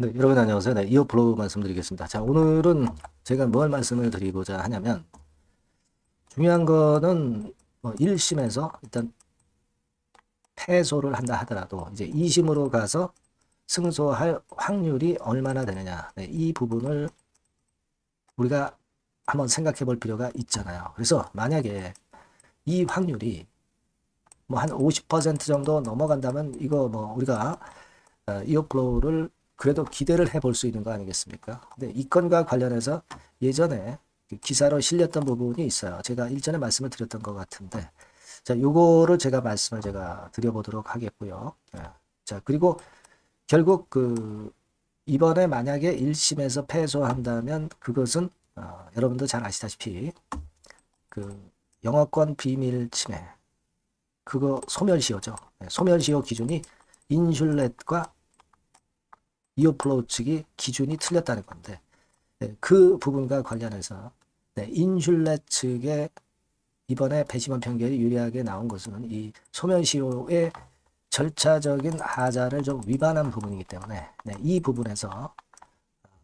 네, 여러분 안녕하세요. 네, 이어플로우 말씀드리겠습니다. 자, 오늘은 제가 뭘 말씀을 드리고자 하냐면 중요한 거는 1심에서 일단 패소를 한다 하더라도 이제 2심으로 가서 승소할 확률이 얼마나 되느냐. 네, 이 부분을 우리가 한번 생각해 볼 필요가 있잖아요. 그래서 만약에 이 확률이 뭐 한 50% 정도 넘어간다면 이거 뭐 우리가 이어플로우를 그래도 기대를 해볼 수 있는 거 아니겠습니까? 근데 이 건과 관련해서 예전에 그 기사로 실렸던 부분이 있어요. 제가 일전에 말씀을 드렸던 것 같은데, 자, 요거를 제가 드려보도록 하겠고요. 예. 자, 그리고 결국 이번에 만약에 1심에서 패소한다면 그것은 여러분도 잘 아시다시피 그 영어권 비밀 침해, 그거 소멸시효죠. 예, 소멸시효 기준이 인슐렛과 이어플로우 측이 기준이 틀렸다는 건데, 네, 그 부분과 관련해서 네, 인슐렛 측의 이번에 배심원 판결이 유리하게 나온 것은 이 소멸시효의 절차적인 하자를 좀 위반한 부분이기 때문에 네, 이 부분에서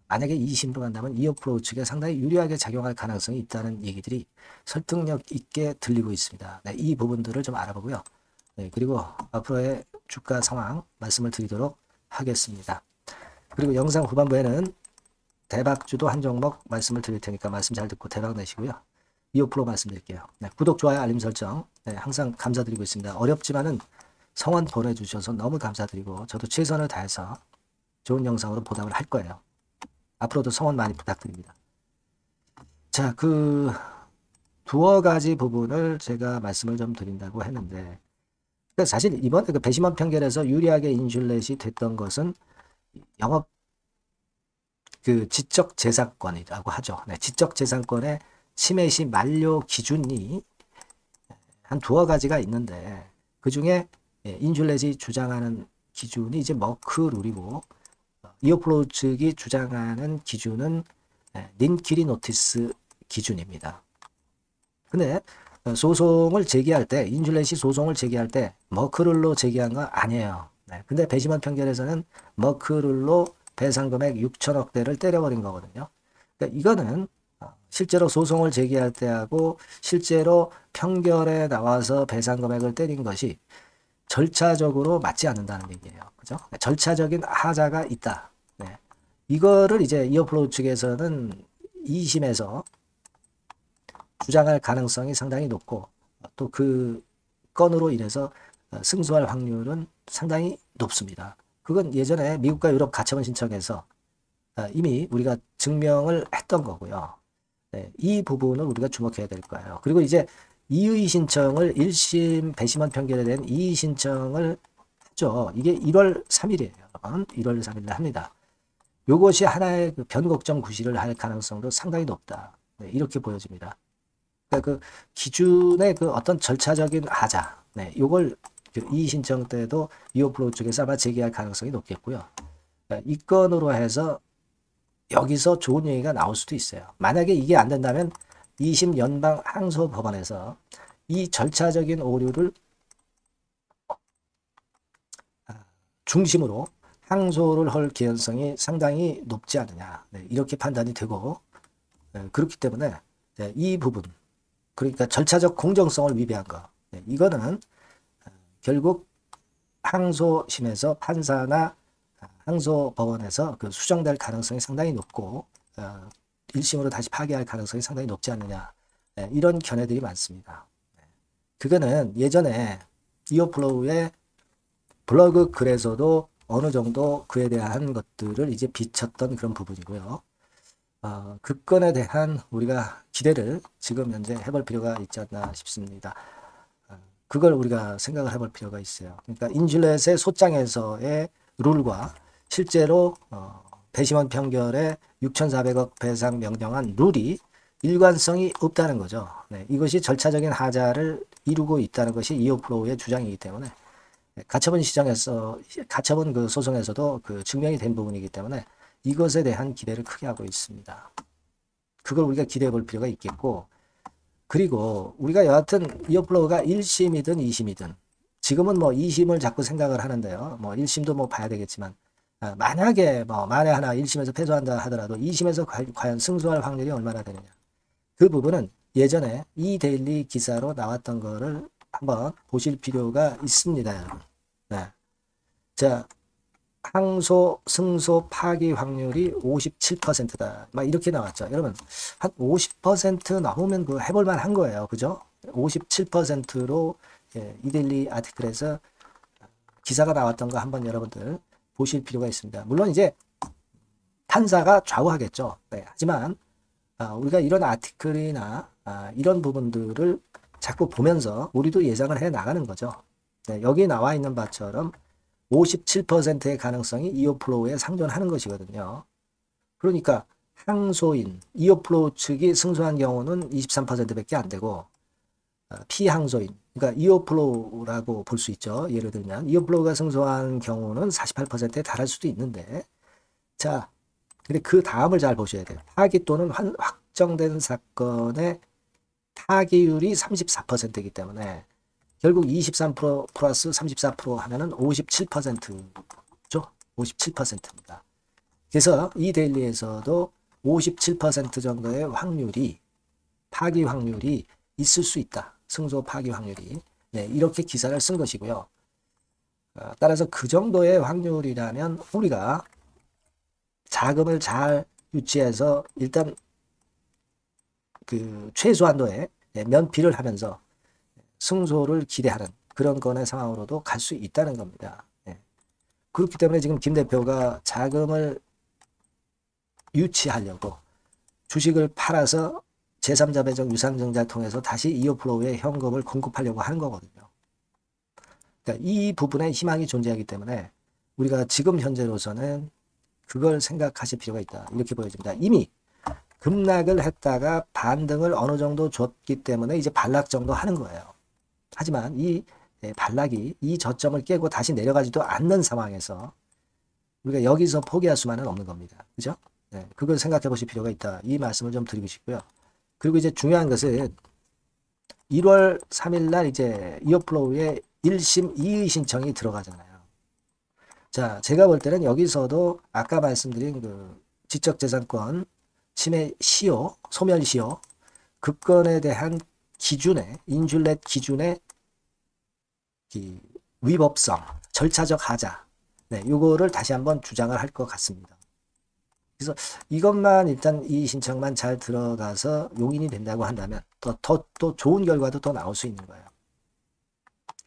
만약에 2심으로 간다면 이어플로우 측에 상당히 유리하게 작용할 가능성이 있다는 얘기들이 설득력 있게 들리고 있습니다. 네, 이 부분들을 좀 알아보고요. 네, 그리고 앞으로의 주가 상황 말씀을 드리도록 하겠습니다. 그리고 영상 후반부에는 대박주도 한 종목 말씀을 드릴 테니까 말씀 잘 듣고 대박 내시고요. 25% 말씀드릴게요. 네, 구독, 좋아요, 알림 설정 네, 항상 감사드리고 있습니다. 어렵지만은 성원 보내주셔서 너무 감사드리고 저도 최선을 다해서 좋은 영상으로 보답을 할 거예요. 앞으로도 성원 많이 부탁드립니다. 자, 두어 가지 부분을 제가 말씀을 좀 드린다고 했는데 사실 이번에 그 배심원 판결에서 유리하게 인슐렛이 됐던 것은 영업 지적재산권이라고 하죠. 네, 지적재산권의 침해 시 만료 기준이 한 두어 가지가 있는데 그 중에 인슐렛이 주장하는 기준이 이제 머크룰이고 이어플로우 측이 주장하는 기준은 닌키리 노티스 기준입니다. 근데 소송을 제기할 때 인슐렛이 소송을 제기할 때 머크룰로 제기한 거 아니에요. 네, 근데 배심원 판결에서는 머크룰로 배상금액 6천억대를 때려버린 거거든요. 그러니까 이거는 실제로 소송을 제기할 때하고 실제로 판결에 나와서 배상금액을 때린 것이 절차적으로 맞지 않는다는 얘기예요. 그죠? 절차적인 하자가 있다. 네. 이거를 이제 이어플로우 측에서는 2심에서 주장할 가능성이 상당히 높고 또 그 건으로 인해서 승소할 확률은 상당히 높습니다. 그건 예전에 미국과 유럽 가처분 신청에서 이미 우리가 증명을 했던 거고요. 네, 이 부분을 우리가 주목해야 될 거예요. 그리고 이제 이의 신청을 1심 배심원 판결에 대한 이의 신청을 하죠. 이게 1월 3일이에요. 1월 3일에 합니다. 이것이 하나의 그 변곡점 구실을 할 가능성도 상당히 높다. 네, 이렇게 보여집니다. 그러니까 그 기준의 그 어떤 절차적인 하자, 네, 이걸 이의 신청 때도 이어플로우 쪽에서 아마 제기할 가능성이 높겠고요. 이 건으로 해서 여기서 좋은 얘기가 나올 수도 있어요. 만약에 이게 안 된다면 2심 연방 항소법원에서 이 절차적인 오류를 중심으로 항소를 할 개연성이 상당히 높지 않느냐. 네, 이렇게 판단이 되고 그렇기 때문에 네, 이 부분 그러니까 절차적 공정성을 위배한 거 네, 이거는 결국 항소심에서 판사나 항소법원에서 그 수정될 가능성이 상당히 높고 1심으로 다시 파기할 가능성이 상당히 높지 않느냐 네, 이런 견해들이 많습니다. 그거는 예전에 이어플로우의 블로그 글에서도 어느 정도 그에 대한 것들을 이제 비쳤던 그런 부분이고요. 그 건에 대한 우리가 기대를 지금 현재 해볼 필요가 있지 않나 싶습니다. 그걸 우리가 생각을 해볼 필요가 있어요. 그러니까 인슐렛의 소장에서의 룰과 실제로 배심원 판결에 6,400억 배상 명령한 룰이 일관성이 없다는 거죠. 네, 이것이 절차적인 하자를 이루고 있다는 것이 이어플로우의 주장이기 때문에 가처분 시장에서 가처분 그 소송에서도 그 증명이 된 부분이기 때문에 이것에 대한 기대를 크게 하고 있습니다. 그걸 우리가 기대해 볼 필요가 있겠고 그리고 우리가 여하튼 이어플로우가 1심이든 2심이든 지금은 뭐 2심을 자꾸 생각을 하는데요. 뭐 1심도 뭐 봐야 되겠지만 만약에 만에 하나 1심에서 패소한다 하더라도 2심에서 과연 승소할 확률이 얼마나 되느냐. 그 부분은 예전에 이데일리 기사로 나왔던 거를 한번 보실 필요가 있습니다, 여러분. 네. 자, 항소, 승소, 파기 확률이 57%다. 막 이렇게 나왔죠. 여러분, 한 50% 넘으면 그 해볼만 한 거예요. 그죠? 57%로 이데일리 아티클에서 기사가 나왔던 거 한번 여러분들 보실 필요가 있습니다. 물론 이제 판사가 좌우하겠죠. 네. 하지만 우리가 이런 아티클이나 이런 부분들을 자꾸 보면서 우리도 예상을 해 나가는 거죠. 네. 여기 나와 있는 바처럼 57%의 가능성이 이어플로우에 상존하는 것이거든요. 그러니까 항소인, 이어플로우 측이 승소한 경우는 23%밖에 안 되고 피항소인, 그러니까 이어플로우라고 볼 수 있죠. 예를 들면 이어플로우가 승소한 경우는 48%에 달할 수도 있는데, 자, 근데 그 다음을 잘 보셔야 돼요. 파기 또는 확정된 사건의 타기율이 34%이기 때문에 결국 23% 플러스 34% 하면은 57%죠. 57%입니다. 그래서 이 데일리에서도 57% 정도의 확률이, 파기 확률이 있을 수 있다. 승소 파기 확률이. 네, 이렇게 기사를 쓴 것이고요. 따라서 그 정도의 확률이라면 우리가 자금을 잘 유치해서 일단 그 최소한도의 면피를 하면서 승소를 기대하는 그런 건의 상황으로도 갈 수 있다는 겁니다. 그렇기 때문에 지금 김 대표가 자금을 유치하려고 주식을 팔아서 제3자 배정 유상증자를 통해서 다시 이어플로우에 현금을 공급하려고 하는 거거든요. 그러니까 이 부분에 희망이 존재하기 때문에 우리가 지금 현재로서는 그걸 생각하실 필요가 있다. 이렇게 보여집니다. 이미 급락을 했다가 반등을 어느 정도 줬기 때문에 이제 반락 정도 하는 거예요. 하지만 이 반락이 이 저점을 깨고 다시 내려가지도 않는 상황에서 우리가 여기서 포기할 수만은 없는 겁니다. 그죠? 네, 그걸 생각해 보실 필요가 있다. 이 말씀을 좀 드리고 싶고요. 그리고 이제 중요한 것은 1월 3일 날 이제 이어플로우에 1심 이의 신청이 들어가잖아요. 자, 제가 볼 때는 여기서도 아까 말씀드린 그 지적재산권 침해 시효, 소멸 시효, 그 건에 대한 기준에, 인줄렛 기준의 위법성, 절차적 하자, 네, 요거를 다시 한번 주장을 할 것 같습니다. 그래서 이것만 일단 이 신청만 잘 들어가서 용인이 된다고 한다면 또 좋은 결과도 더 나올 수 있는 거예요.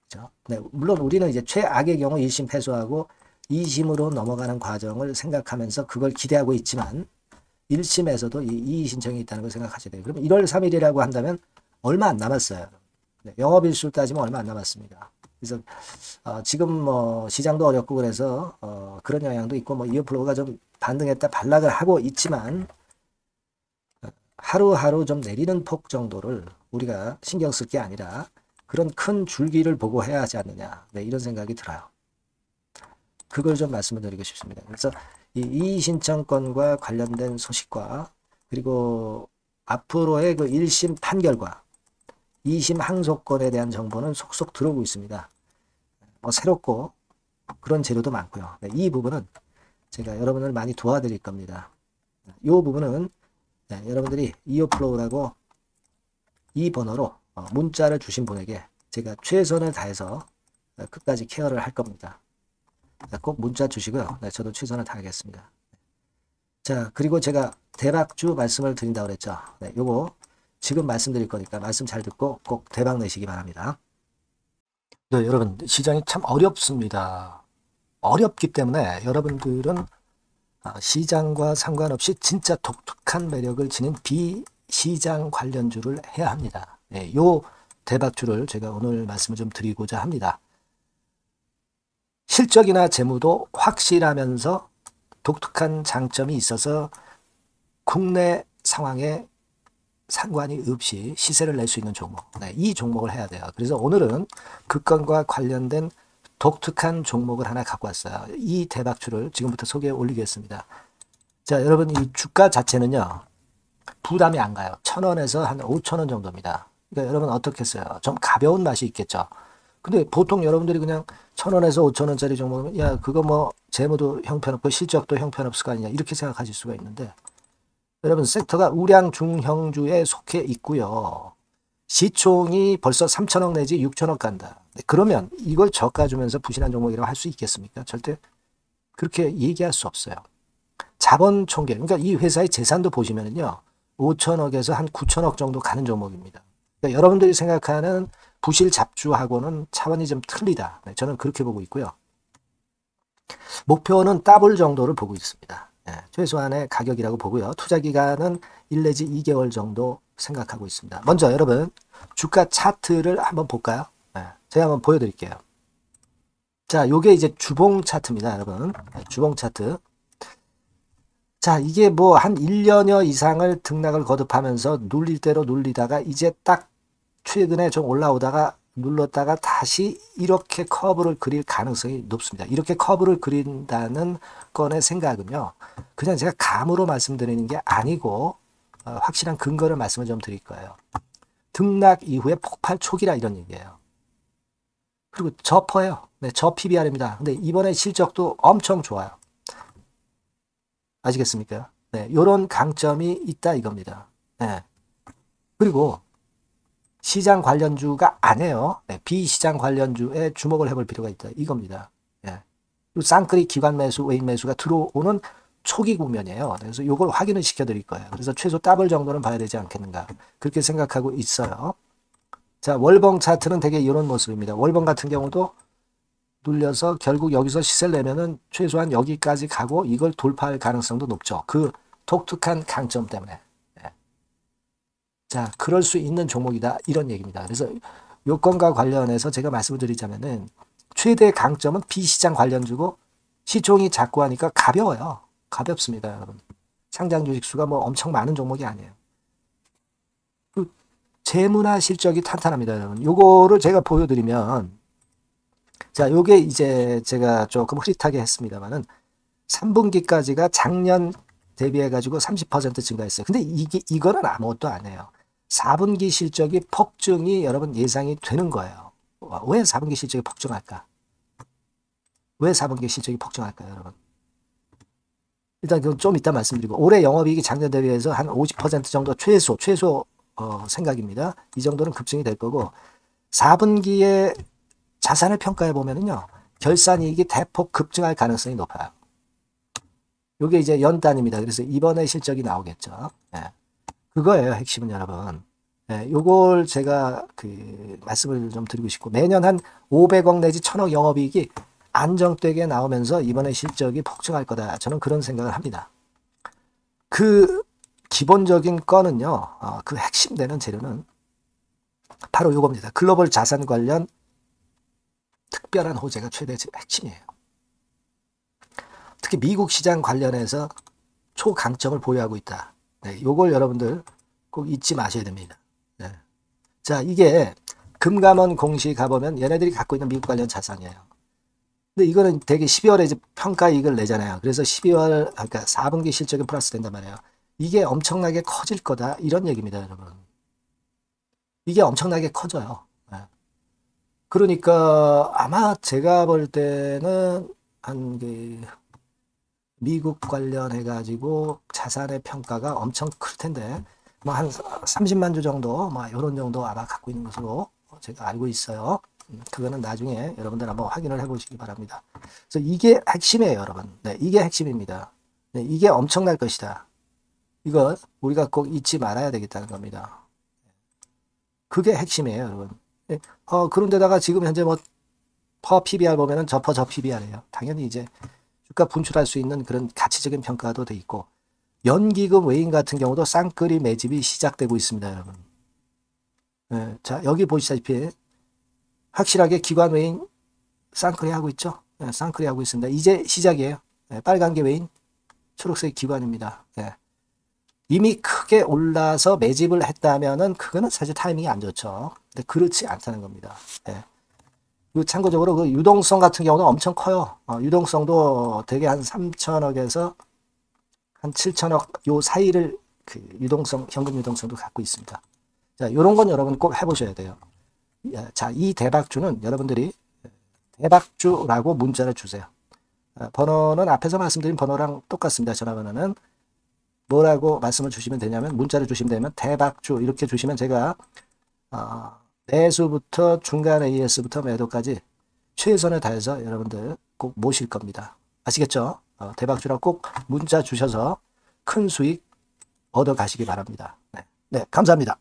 그렇죠? 네, 물론 우리는 이제 최악의 경우 1심 패소하고 2심으로 넘어가는 과정을 생각하면서 그걸 기대하고 있지만 1심에서도 이 신청이 있다는 걸 생각하셔야 돼요. 그럼 1월 3일이라고 한다면 얼마 안 남았어요. 네, 영업일수를 따지면 얼마 안 남았습니다. 그래서 지금 뭐 시장도 어렵고 그래서 그런 영향도 있고 뭐 이어플로우가 좀 반등했다 반락을 하고 있지만 하루하루 좀 내리는 폭 정도를 우리가 신경 쓸 게 아니라 그런 큰 줄기를 보고 해야 하지 않느냐. 네, 이런 생각이 들어요. 그걸 좀 말씀을 드리고 싶습니다. 그래서 이 신청권과 관련된 소식과 그리고 앞으로의 그 1심 판결과 2심 항소권에 대한 정보는 속속 들어오고 있습니다. 새롭고 그런 재료도 많고요. 네, 이 부분은 제가 여러분을 많이 도와드릴 겁니다. 이 부분은 여러분들이 이어플로우라고 이 번호로 문자를 주신 분에게 제가 최선을 다해서 끝까지 케어를 할 겁니다. 꼭 문자 주시고요. 네, 저도 최선을 다하겠습니다. 자, 그리고 제가 대박주 말씀을 드린다고 그랬죠. 네, 요거 지금 말씀드릴 거니까 말씀 잘 듣고 꼭 대박 내시기 바랍니다. 네, 여러분 시장이 참 어렵습니다. 어렵기 때문에 여러분들은 시장과 상관없이 진짜 독특한 매력을 지닌 비시장 관련주를 해야 합니다. 네, 요 대박주를 제가 오늘 말씀을 좀 드리고자 합니다. 실적이나 재무도 확실하면서 독특한 장점이 있어서 국내 상황에 상관이 없이 시세를 낼 수 있는 종목. 네, 이 종목을 해야 돼요. 그래서 오늘은 그 건과 관련된 독특한 종목을 하나 갖고 왔어요. 이 대박주를 지금부터 소개해 올리겠습니다. 자, 여러분 이 주가 자체는요. 부담이 안 가요. 1,000원에서 한 5,000원 정도입니다. 그러니까 여러분 어떻겠어요? 좀 가벼운 맛이 있겠죠. 근데 보통 여러분들이 그냥 1,000원에서 5,000원짜리 종목이면 야 그거 뭐 재무도 형편없고 실적도 형편없을 거 아니냐 이렇게 생각하실 수가 있는데 여러분 섹터가 우량 중형주에 속해 있고요. 시총이 벌써 3천억 내지 6천억 간다. 그러면 이걸 저가 주면서 부실한 종목이라고 할 수 있겠습니까? 절대 그렇게 얘기할 수 없어요. 자본 총계, 그러니까 이 회사의 재산도 보시면은요. 5천억에서 한 9천억 정도 가는 종목입니다. 그러니까 여러분들이 생각하는 부실 잡주하고는 차원이 좀 틀리다. 네, 저는 그렇게 보고 있고요. 목표는 더블 정도를 보고 있습니다. 네, 최소한의 가격이라고 보고요. 투자 기간은 1 내지 2개월 정도 생각하고 있습니다. 먼저 여러분 주가 차트를 한번 볼까요? 네, 제가 한번 보여드릴게요. 자, 요게 이제 주봉 차트입니다, 여러분. 네, 주봉 차트. 자, 이게 뭐 한 1년여 이상을 등락을 거듭하면서 눌릴 대로 눌리다가 이제 딱 최근에 좀 올라오다가 눌렀다가 다시 이렇게 커브를 그릴 가능성이 높습니다. 이렇게 커브를 그린다는 건의 생각은요. 그냥 제가 감으로 말씀드리는 게 아니고 확실한 근거를 말씀을 좀 드릴 거예요. 등락 이후에 폭발 초기라 이런 얘기예요. 그리고 저퍼예요. 네, 저 PBR입니다. 근데 이번에 실적도 엄청 좋아요. 아시겠습니까? 네, 요런 강점이 있다 이겁니다. 네. 그리고 시장 관련주가 아니에요. 네, 비시장 관련주에 주목을 해볼 필요가 있다 이겁니다. 네. 쌍끌이 기관 매수, 외인 매수가 들어오는 초기 국면이에요. 그래서 요걸 확인을 시켜드릴 거예요. 그래서 최소 더블 정도는 봐야 되지 않겠는가 그렇게 생각하고 있어요. 자, 월봉 차트는 되게 이런 모습입니다. 월봉 같은 경우도 눌려서 결국 여기서 시세를 내면은 최소한 여기까지 가고 이걸 돌파할 가능성도 높죠. 그 독특한 강점 때문에. 네. 자, 그럴 수 있는 종목이다. 이런 얘기입니다. 그래서 요건과 관련해서 제가 말씀을 드리자면은 최대 강점은 비시장 관련주고 시총이 작고 하니까 가벼워요. 가볍습니다, 여러분. 상장 주식 수가 뭐 엄청 많은 종목이 아니에요. 그 재무나 실적이 탄탄합니다, 여러분. 요거를 제가 보여드리면 자, 요게 이제 제가 조금 흐릿하게 했습니다만은 3분기까지가 작년 대비해가지고 30% 증가했어요. 근데 이거는 아무것도 아니에요. 4분기 실적이 폭증이 여러분 예상이 되는 거예요. 왜 4분기 실적이 폭증할까? 왜 4분기 실적이 폭증할까요, 여러분? 일단 그건 좀 이따 말씀드리고 올해 영업이익이 작년 대비해서 한 50% 정도 최소 생각입니다. 이 정도는 급증이 될 거고 4분기에 자산을 평가해 보면은요. 결산이익이 대폭 급증할 가능성이 높아요. 이게 이제 연단입니다. 그래서 이번에 실적이 나오겠죠. 네. 그거예요. 핵심은 여러분. 네, 요걸 제가 말씀을 좀 드리고 싶고 매년 한 500억 내지 1,000억 영업이익이 안정되게 나오면서 이번에 실적이 폭증할 거다. 저는 그런 생각을 합니다. 그 기본적인 건은요. 그 핵심되는 재료는 바로 요겁니다. 글로벌 자산 관련 특별한 호재가 최대 핵심이에요. 특히 미국 시장 관련해서 초강점을 보유하고 있다. 네, 요걸 여러분들 꼭 잊지 마셔야 됩니다. 네. 자, 이게 금감원 공시 가보면 얘네들이 갖고 있는 미국 관련 자산이에요. 근데 이거는 되게 12월에 이제 평가이익을 내잖아요. 그래서 12월, 그러니까 4분기 실적이 플러스 된단 말이에요. 이게 엄청나게 커질 거다. 이런 얘기입니다, 여러분. 이게 엄청나게 커져요. 네. 그러니까 아마 제가 볼 때는 한 미국 관련해 가지고 자산의 평가가 엄청 클 텐데 뭐 한 30만 주 정도 뭐 이런 정도 아마 갖고 있는 것으로 제가 알고 있어요. 그거는 나중에 여러분들 한번 확인을 해보시기 바랍니다. 그래서 이게 핵심이에요, 여러분. 네, 이게 핵심입니다. 네, 이게 엄청날 것이다. 이거 우리가 꼭 잊지 말아야 되겠다는 겁니다. 그게 핵심이에요, 여러분. 네, 그런데다가 지금 현재 뭐 퍼 PBR 보면은 저 PBR이에요. 당연히 이제 주가 분출할 수 있는 그런 가치적인 평가도 돼 있고 연기금 외인 같은 경우도 쌍끌이 매집이 시작되고 있습니다, 여러분. 네, 자, 여기 보시다시피 확실하게 기관 외인 쌍끌이 하고 있죠. 네, 쌍끌이 하고 있습니다. 이제 시작이에요. 네, 빨간 게 외인, 초록색 기관입니다. 네. 이미 크게 올라서 매집을 했다면은 그거는 사실 타이밍이 안 좋죠. 근데 그렇지 않다는 겁니다. 네. 그리고 참고적으로 그 유동성 같은 경우는 엄청 커요. 유동성도 되게 한 3천억에서 한 7천억 요 사이를 그 유동성, 현금 유동성도 갖고 있습니다. 자, 요런 건 여러분 꼭 해보셔야 돼요. 자, 이 대박주는 여러분들이 대박주라고 문자를 주세요. 번호는 앞에서 말씀드린 번호랑 똑같습니다. 전화번호는 뭐라고 말씀을 주시면 되냐면 문자를 주시면 되면 대박주 이렇게 주시면 제가 매수부터 중간 AS부터 매도까지 최선을 다해서 여러분들 꼭 모실 겁니다. 아시겠죠? 대박주라고 꼭 문자 주셔서 큰 수익 얻어 가시기 바랍니다. 네, 감사합니다.